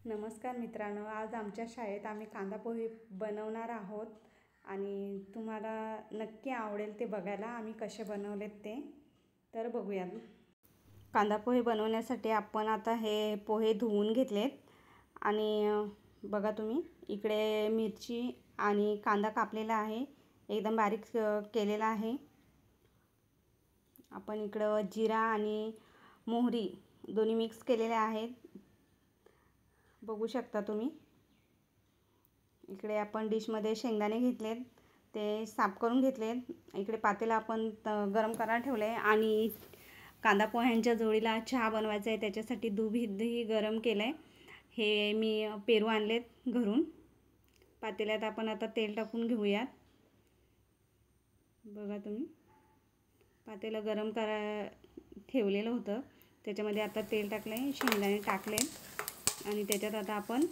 नमस्कार मित्रांनो, आज आमच्या शाळेत आम्ही कांदा पोहे बनवणार आहोत आणि तुम्हाला नक्की आवडेल ते बघायला आम्ही कसे बनवलेत ते. तर बघूया. कांदा पोहे बनवण्यासाठी आपण आता हे पोहे धुवून घेतलेत आणि बघा तुम्ही इकडे मिरची आणि कांदा कापलेला आहे, एकदम बारीक केलेला आहे. आपण इकडं जिरा आणि मोहरी दोन्ही मिक्स केलेले आहेत, बघू शकता तुम्ही. इकडे आपण डिशमध्ये शेंगदाणे घेतलेत, ते साफ करून घेतलेत. इकडे पातेला आपण गरम करायला ठेवले आणि कांदा पोह्यांच्या जोडीला चहा बनवायचा आहे, त्याच्यासाठी दूधही गरम केलं आहे. हे मी पेरू आणलेत घरून. पातेल्यात आपण आता तेल टाकून घेऊयात. बघा तुम्ही, पातेलं गरम ठेवलेलं होतं, त्याच्यामध्ये आता तेल टाकलं आहे, शेंगदाणे टाकले आणि त्याच्यात आता आपण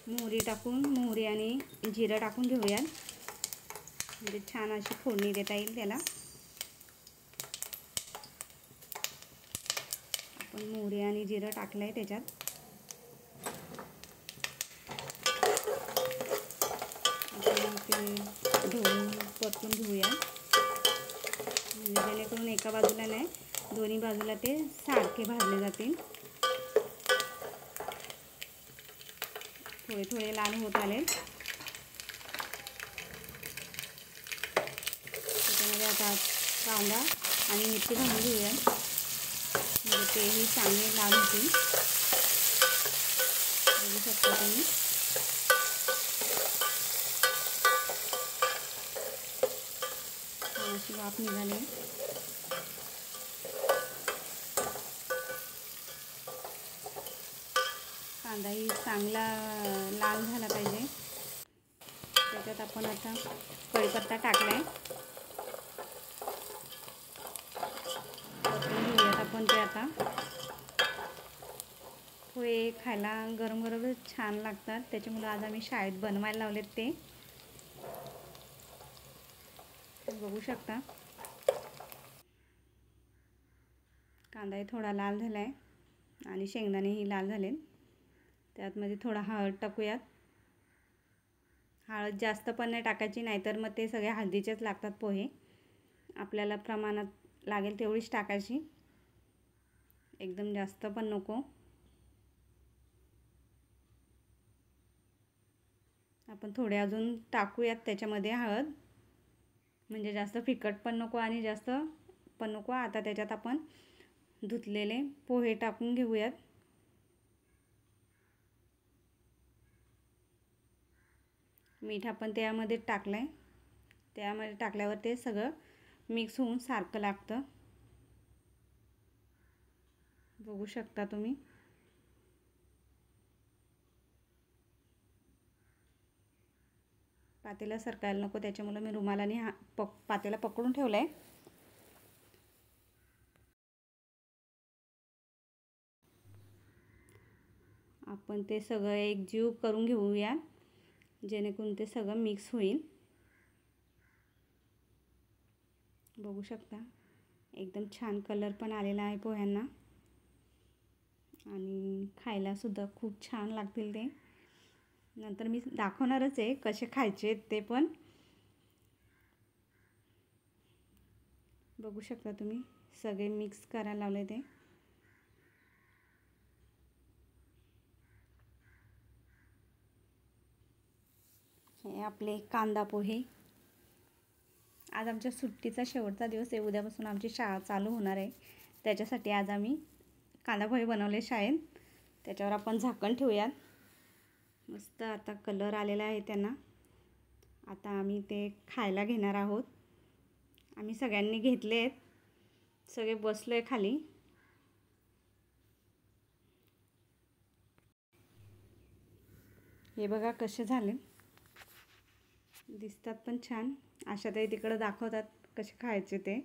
मोहरी आणि जिरं टाकून घेऊयात, म्हणजे छान अशी फोडणी देता येईल त्याला. आपण मोहरी आणि जिरं टाकलं आहे त्याच्यात. आपण ते ढवळून परतून घेऊया, म्हणजे जेणेकरून एका बाजूला नाही, दोन्ही बाजूला ते सारखे भाजले जातील. थोडे थोडे लाल होत आले. त्याच्यामध्ये आता कांदा आणि मिरची घालून घेऊया, म्हणजे तेही चांगले लाल होतील. बघू शकता तुम्ही. अशी वाफ निघाली. कांदाही चांगला लाल झाला पाहिजे. त्याच्यात आपण आता कढीपत्ता टाकलाय, परतून घेऊयात आपण ते. आता पोहे खायला गरम गरमच छान लागतात, त्याच्यामुळे आज आम्ही शाळेत बनवायला लावलेत ते. बघू शकता कांदाही थोडा लाल झाला आहे आणि शेंगदाणेही लाल झाले. त्यातमध्ये थोडा हळद टाकूयात. हळद जास्त पण नाही टाकायची, नाहीतर मग ते सगळे हळदीचेच लागतात पोहे. आपल्याला प्रमाणात लागेल तेवढीच टाकायची, एकदम जास्त पण नको. आपण थोडे अजून टाकूयात त्याच्यामध्ये हळद, म्हणजे जास्त फिकट पण नको आणि जास्त पण नको. आता त्याच्यात आपण धुतलेले पोहे टाकून घेऊयात. मीठ आपण त्यामध्ये टाकलं आहे, त्यामध्ये टाकल्यावर ते सगळं मिक्स होऊन सारखं लागतं. बघू शकता तुम्ही. पातेला सरकायला नको, त्याच्यामुळे मी रुमालाने पातेला पकडून ठेवलं आहे. आपण ते सगळं एकजीव करून घेऊया, जेणेकरून ते सगळं मिक्स होईल. बघू शकता एकदम छान कलर पण आलेला आहे पोह्यांना आणि खायलासुद्धा खूप छान लागतील ते. नंतर मी दाखवणारच आहे कसे खायचे ते पण. बघू शकता तुम्ही, सगळे मिक्स करायला लावले ते. हे आपले कांदा पोहे. आज आमच्या सुट्टीचा शेवटचा दिवस आहे, उद्यापासून आमची शाळा चालू होणार आहे, त्याच्यासाठी आज आम्ही कांदा पोहे बनवले शाळेत. त्याच्यावर आपण झाकण ठेवूयात. मस्त आता कलर आलेला आहे त्यांना. आता आम्ही ते खायला घेणार आहोत. आम्ही सगळ्यांनी घेतलेत, सगळे बसलोय खाली. हे बघा कसे झाले, दिसतात पण छान. आशाताई तिकडं दाखवतात कसे खायचे ते.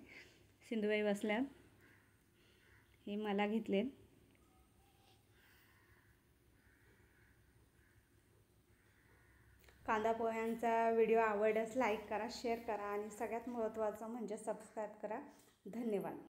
सिंधुबाई बसल्यात. हे मला घेतलेत. कांदा पोह्यांचा व्हिडिओ आवडल्यास लाईक करा, शेअर करा आणि सगळ्यात महत्त्वाचं म्हणजे सबस्क्राईब करा. धन्यवाद.